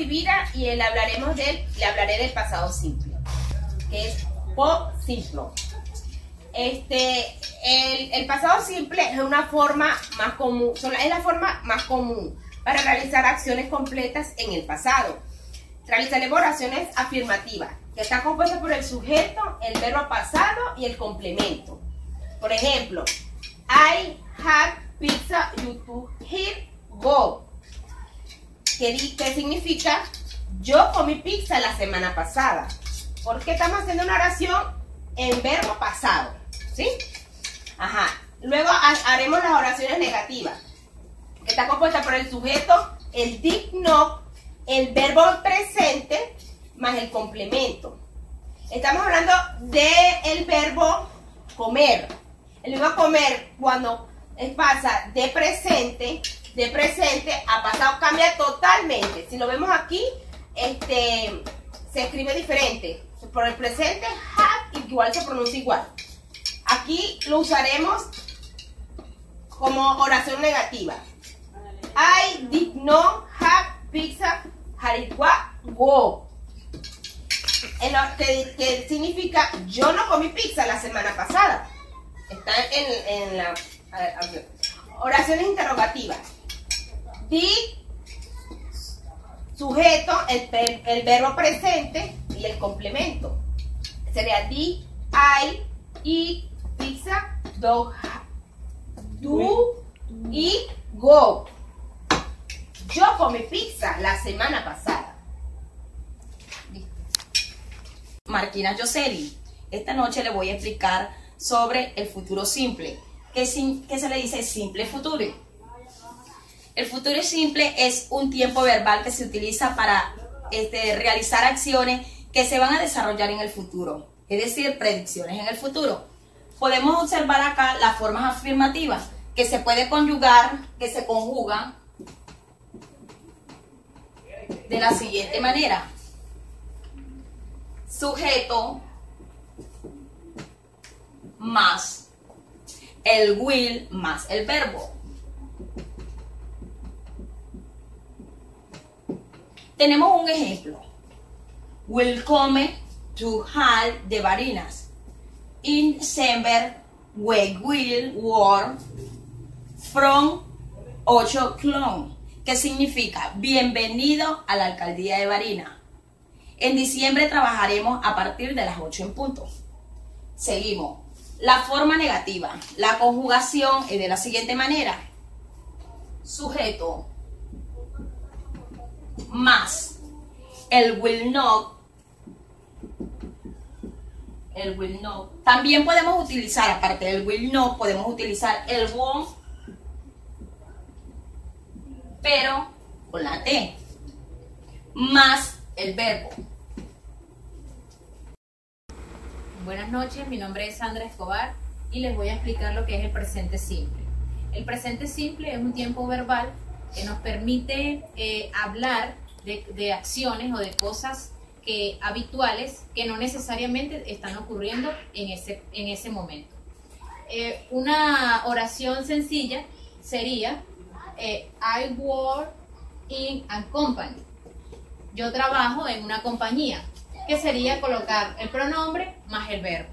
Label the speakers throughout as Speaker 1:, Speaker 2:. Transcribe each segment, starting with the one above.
Speaker 1: Sibira y le hablaré del pasado simple, que es po simplo. El pasado simple es una forma más común, es la forma más común para realizar acciones completas en el pasado. Realizaremos oraciones afirmativas, que está compuesta por el sujeto, el verbo pasado y el complemento. Por ejemplo, I had pizza, you took here, go. ¿Qué significa? Yo comí pizza la semana pasada. Porque estamos haciendo una oración en verbo pasado, ¿sí? Ajá. Luego haremos las oraciones negativas, que está compuesta por el sujeto, el did not, el verbo presente más el complemento. Estamos hablando del verbo comer. El verbo comer, cuando pasa de presente a pasado, cambia totalmente. Si lo vemos aquí, se escribe diferente. Por el presente, had, igual se pronuncia igual. Aquí lo usaremos como oración negativa. I did not have pizza, Harigua, go. Que significa yo no comí pizza la semana pasada. Está en la oraciones interrogativas. Did, sujeto, el verbo presente y el complemento. Sería did I eat pizza, do y go. Yo comí pizza la semana pasada.
Speaker 2: Marquina Yoseli. Esta noche le voy a explicar sobre el futuro simple. ¿Qué se le dice simple futuro? El futuro simple es un tiempo verbal que se utiliza para realizar acciones que se van a desarrollar en el futuro, es decir, predicciones en el futuro. Podemos observar acá las formas afirmativas que se puede conjugar, que se conjugan de la siguiente manera. Sujeto más el will más el verbo. Tenemos un ejemplo. Welcome to Hall de Barinas. In December we will work from 8 o'clock. ¿Qué significa? Bienvenido a la alcaldía de Barinas. En diciembre trabajaremos a partir de las 8 en punto. Seguimos. La forma negativa. La conjugación es de la siguiente manera. Sujeto más el will not. El will not. También podemos utilizar, aparte del will not, podemos utilizar el won't, pero con la T, más el verbo.
Speaker 3: Buenas noches, mi nombre es Sandra Escobar y les voy a explicar lo que es el presente simple. El presente simple es un tiempo verbal que nos permite hablar de acciones o de cosas habituales que no necesariamente están ocurriendo en ese momento. Una oración sencilla sería I work in a company. Yo trabajo en una compañía, que sería colocar el pronombre más el verbo.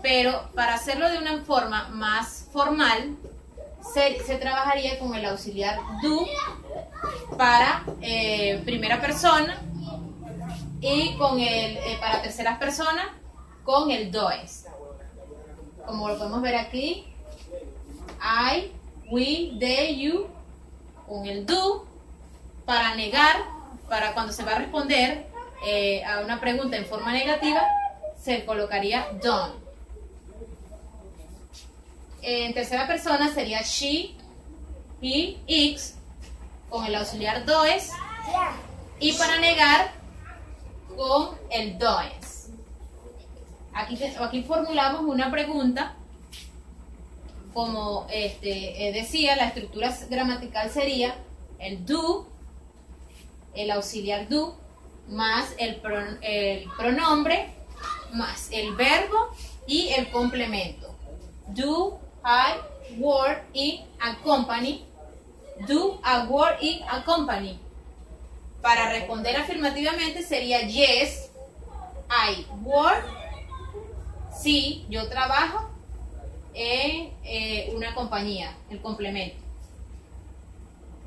Speaker 3: Pero para hacerlo de una forma más formal, se trabajaría con el auxiliar do para primera persona y con para terceras personas con el does. Como lo podemos ver aquí, I, we, they, you, con el do. Para negar, para cuando se va a responder a una pregunta en forma negativa, se colocaría don't. En tercera persona sería she, he, it, con el auxiliar does, y para negar con el does. Aquí formulamos una pregunta, como decía, la estructura gramatical sería el do, el auxiliar do, más el pronombre, más el verbo y el complemento. Do I work in a company? Do I work in a company? Para responder afirmativamente sería yes, I work. Sí, yo trabajo en una compañía, el complemento.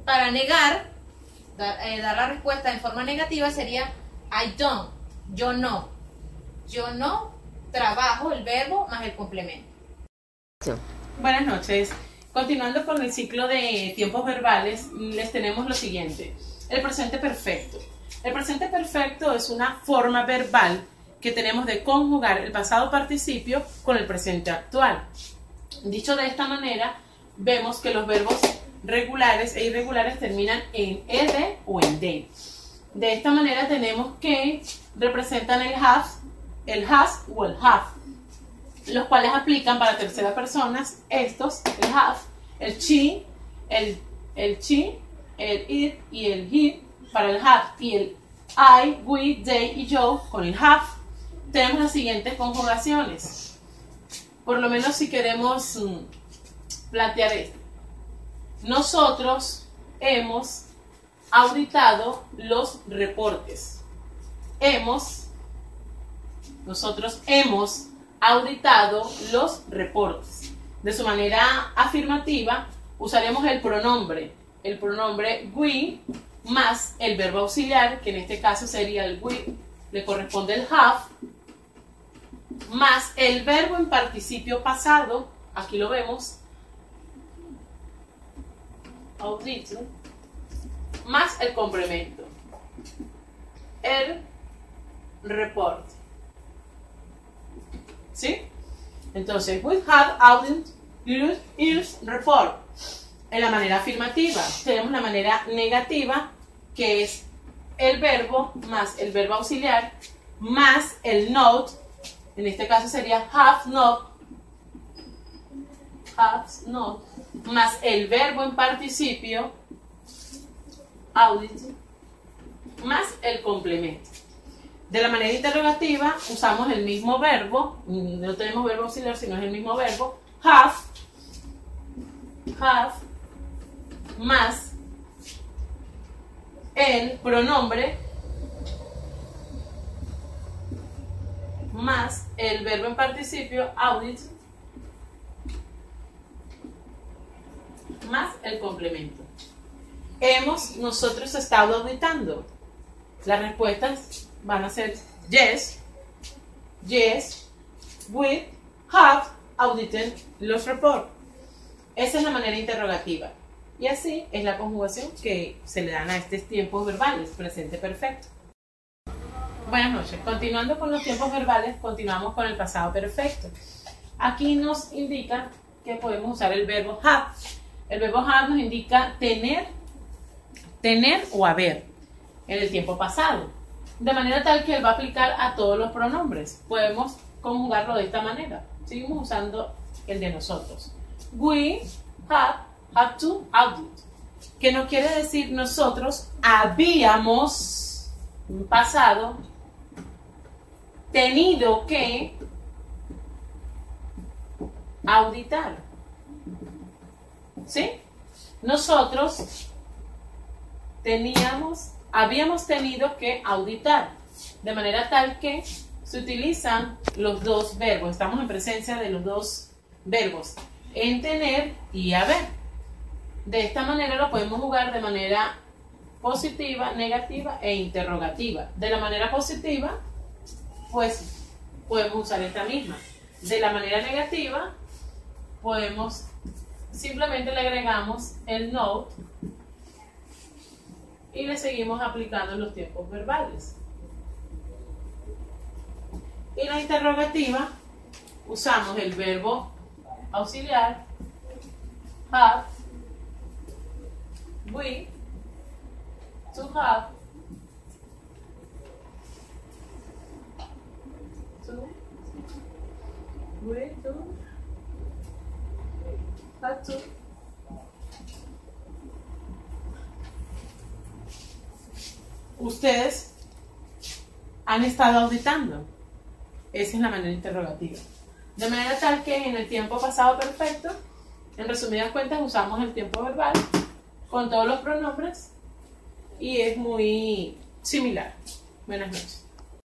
Speaker 3: Para negar, dar la respuesta en forma negativa sería I don't, yo no. Yo no trabajo, el verbo más el complemento.
Speaker 4: Buenas noches. Continuando con el ciclo de tiempos verbales, les tenemos lo siguiente. El presente perfecto. El presente perfecto es una forma verbal que tenemos de conjugar el pasado participio con el presente actual. Dicho de esta manera, vemos que los verbos regulares e irregulares terminan en ed o en de. De esta manera tenemos que representan el has o el have, los cuales aplican para terceras personas estos, el have, el she, el it y el he para el have, y el I, we, they y yo con el have. Tenemos las siguientes conjugaciones. Por lo menos si queremos plantear esto. Nosotros hemos auditado los reportes. Nosotros hemos auditado los reportes. De su manera afirmativa, usaremos el pronombre we más el verbo auxiliar, que en este caso sería el we, le corresponde el have, más el verbo en participio pasado, aquí lo vemos, audito, más el complemento, el report. ¿Sí? Entonces, we have audited its report. En la manera afirmativa, tenemos la manera negativa, que es el verbo más el verbo auxiliar, más el not, en este caso sería have not, más el verbo en participio, audit, más el complemento. De la manera interrogativa, usamos el mismo verbo, no tenemos verbo auxiliar, sino es el mismo verbo, have, más el pronombre, más el verbo en participio, audit, más el complemento. Hemos nosotros estado auditando. Las respuestas van a ser yes, we have audited los reports. Esa es la manera interrogativa. Y así es la conjugación que se le dan a estos tiempos verbales, presente perfecto. Buenas noches. Continuando con los tiempos verbales, continuamos con el pasado perfecto. Aquí nos indica que podemos usar el verbo have. El verbo have nos indica tener o haber en el tiempo pasado. De manera tal que él va a aplicar a todos los pronombres. Podemos conjugarlo de esta manera. Seguimos usando el de nosotros. We have to audit. Que no quiere decir nosotros habíamos pasado tenido que auditar. ¿Sí? Nosotros habíamos tenido que auditar, de manera tal que se utilizan los dos verbos. Estamos en presencia de los dos verbos, en tener y haber. De esta manera lo podemos jugar de manera positiva, negativa e interrogativa. De la manera positiva, pues podemos usar esta misma. De la manera negativa, simplemente le agregamos el not y le seguimos aplicando los tiempos verbales. Y la interrogativa, usamos el verbo auxiliar, have, we, to have, have to. Ustedes han estado auditando. Esa es la manera interrogativa. De manera tal que en el tiempo pasado perfecto, en resumidas cuentas, usamos el tiempo verbal con todos los pronombres y es muy similar. Buenas noches.